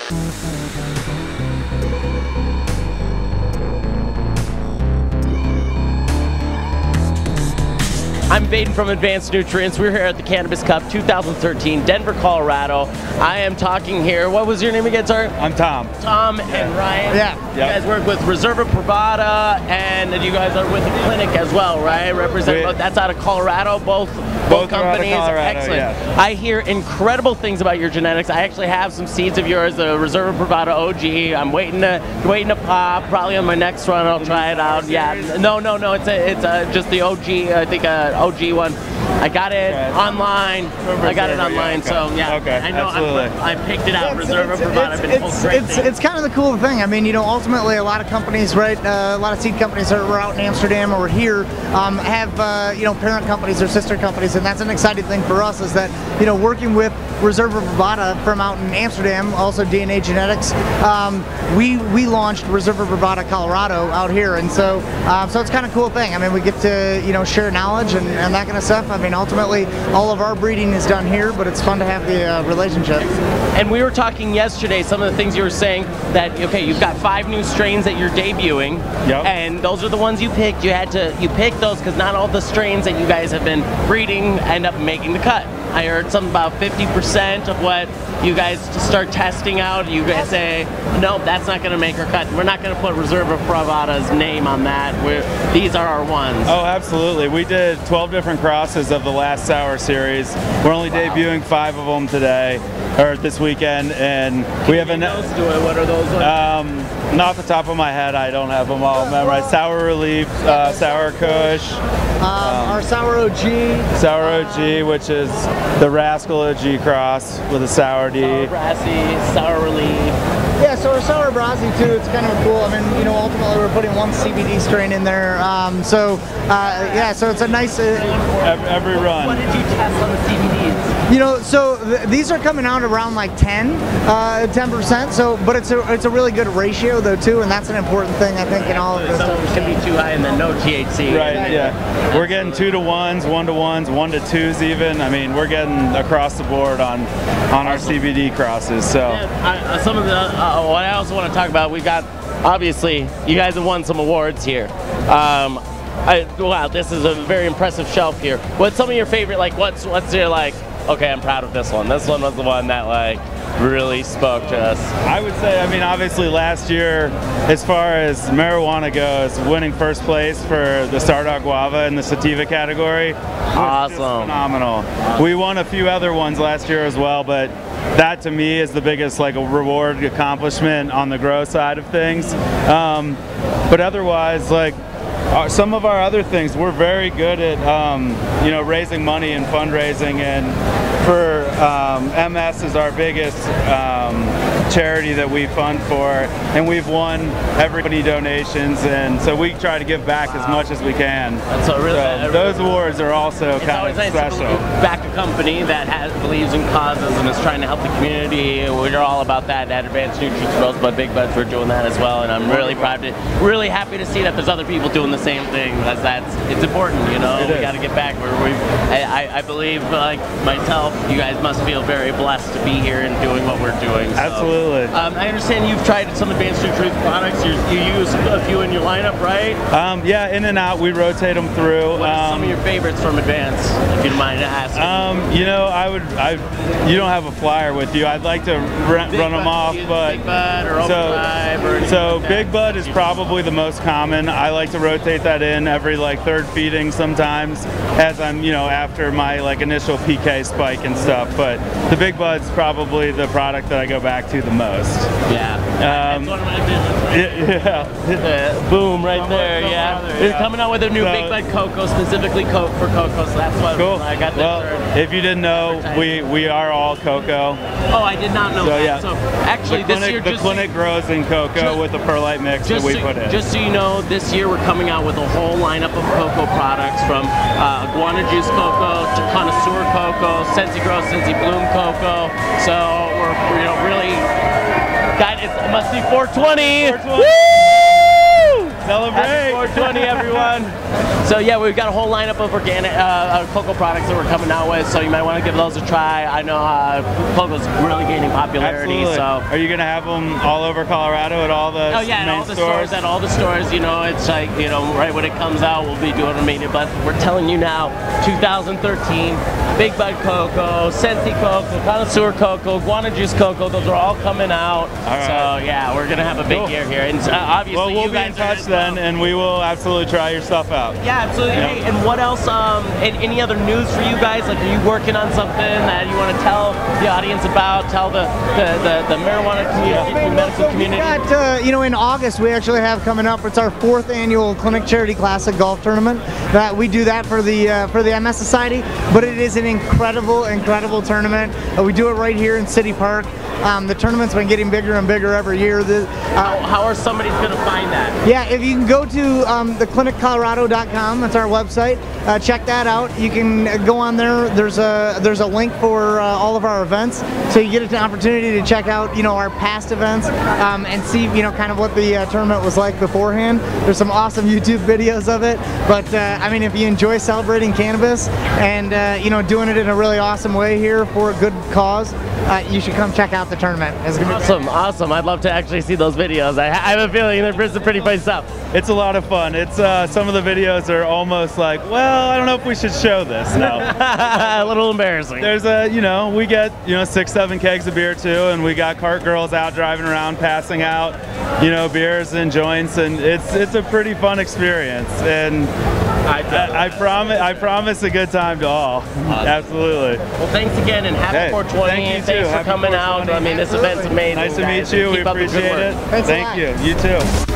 I'm Baden from Advanced Nutrients. We're here at the Cannabis Cup 2013, Denver, Colorado. I am talking here. What was your name again, sir? I'm Tom. Tom and Ryan. Yeah. You guys work with Reserva Privada, and you guys are with the clinic as well, right? That's out of Colorado, both companies. Colorado, excellent. Yeah. I hear incredible things about your genetics. I actually have some seeds of yours, the Reserva Privada OG. I'm waiting to pop. Probably on my next run, I'll try it out. Yeah. No. It's just the OG. I think OG one. I got it online. So yeah. Okay. I know. Absolutely. I picked it out. Reserva Privada. I've been told great things. It's kind of the cool thing. I mean, you know, ultimately, a lot of companies, right? A lot of seed companies that are out in Amsterdam or here have you know, parent companies or sister companies, and that's an exciting thing for us. Is that, you know, working with Reserva Privada from out in Amsterdam, also DNA Genetics. We launched Reserva Privada Colorado out here, and so it's kind of a cool thing. I mean, we get to, you know, share knowledge and that kind of stuff. I mean, ultimately, all of our breeding is done here, but it's fun to have the relationship. And we were talking yesterday, some of the things you were saying, that, okay, you've got 5 new strains that you're debuting, and those are the ones you picked. You picked those because not all the strains that you guys have been breeding end up making the cut. I heard something about 50% of what you guys start testing out, you guys say, nope, that's not going to make our cut. We're not going to put Reserva Privada's name on that. These are our ones. Oh, absolutely. We did 12 different crosses of the last sour series. We're only debuting 5 of them today, or this weekend, and we have What are those ones? Not off the top of my head, I don't have them all memorized. Sour Relief, Sour Kush. Our Sour OG. Sour OG, which is the Rascal OG cross with a Sour D. Sour Brassy, Sour Relief. Yeah, so our Sour Brassy too, it's kind of cool. I mean, you know, ultimately we're putting one CBD strain in there. Yeah, so it's a nice... every run. What did you test on the CBDs? You know, so these are coming out around like 10%. So, but it's a really good ratio though too, and that's an important thing I think in all of this. Some can be too high and then no THC. Right. Yeah. We're getting 2 to 1s, 1 to 1s, 1 to 2s even. I mean, we're getting across the board on our CBD crosses. So yeah, some of the what I also want to talk about, we got, obviously you guys have won some awards here. Wow, this is a very impressive shelf here. What's some of your favorite, like what's your, like, okay, I'm proud of this one. This one was the one that, like, really spoke to us. I would say, I mean, obviously last year, as far as marijuana goes, winning first place for the Stardog Guava in the sativa category was just phenomenal. We won a few other ones last year as well, but that to me is the biggest, like, reward accomplishment on the grow side of things. But otherwise, like, some of our other things, we're very good at, you know, raising money and fundraising, and for MS is our biggest charity that we fund for, and we've won everybody donations, and so we try to give back as much as we can. Those awards are also kind of special. Nice to back a company that believes in causes and is trying to help the community. We're all about that at Advanced Nutrients, Rosebud, Big Buds. We're doing that as well, and I'm really proud to, really happy to see that there's other people doing the same thing, because it's important, you know. We got to get back where I believe, like myself, you guys must feel very blessed to be here and doing what we're doing. So. Absolutely. I understand you've tried some Advanced Nutrients products. You use a few in your lineup, right? Yeah, in and out. We rotate them through. What are some of your favorites from Advanced, if you don't mind asking? You know, you don't have a flyer with you. I'd like to run them off, but Big Bud or Overdrive or anything like that. Big Bud is probably the most common. I like to rotate that in every, like, 3rd feeding sometimes, as I'm, you know, after my, like, initial PK spike and stuff. But the Big Bud's probably the product that I go back to the most. Yeah. That's one of my favorites. Boom, right there. Yeah. They're coming out with a new Big Bud Cocoa, specifically for cocoa. So that's what I got that. Well, if you didn't know, we are all cocoa. Oh, I did not know that. Yeah. So actually, this year, the clinic grows in cocoa with the perlite mix that we put in. Just so you know, this year we're coming out with a whole lineup of cocoa products, from Iguana Juice Cocoa to Connoisseur Cocoa, Scentsy Grow, Scentsy Bloom Cocoa. So we're, you know, really, it must be 420. 420. Woo! Celebrate! Happy 420, everyone. So yeah, we've got a whole lineup of organic cocoa products that we're coming out with, so you might want to give those a try. I know cocoa's really gaining popularity. Absolutely. So are you gonna have them all over Colorado at all the main all the stores? At all the stores, you know, it's like, you know, right when it comes out, we'll be doing a media. But we're telling you now, 2013, Big Bud Cocoa, Sensi Cocoa, Connoisseur Cocoa, Guana Juice Cocoa, those are all coming out. So yeah, we're gonna have a big year here, and obviously well, we'll you guys be in touch then, and we will absolutely try your stuff out. Yeah, absolutely. Hey, and what else? Any other news for you guys? Like, are you working on something that you want to tell the audience about? Tell the marijuana community, medical community. We got, you know, in August we actually have coming up. It's our 4th annual Clinic Charity Classic golf tournament. That we do that for the MS Society, but it is an incredible tournament. We do it right here in City Park. The tournament's been getting bigger and bigger every year. How are somebody going to find that? Yeah, if you can go to thecliniccolorado.com, that's our website. Check that out. You can go on there. There's a link for all of our events, so you get an opportunity to check out, you know, our past events and see, you know, kind of what the tournament was like beforehand. There's some awesome YouTube videos of it. But I mean, if you enjoy celebrating cannabis and you know, doing it in a really awesome way here for a good cause, you should come check out the tournament. It's gonna be awesome. I'd love to actually see those videos. I have a feeling they're some pretty fun stuff. It's a lot of fun. It's some of the videos are almost like, well, I don't know if we should show this. No, a little embarrassing. There's you know, we get, you know, 6-7 kegs of beer too, and we got cart girls out driving around passing out, you know, beers and joints, and it's a pretty fun experience. And I promise a good time to all. Awesome. Absolutely. Well, thanks again, and happy 420. Thank you thanks too. for coming out. I mean, this event's amazing. Nice to meet you. We appreciate it. Thanks Thank you. You too.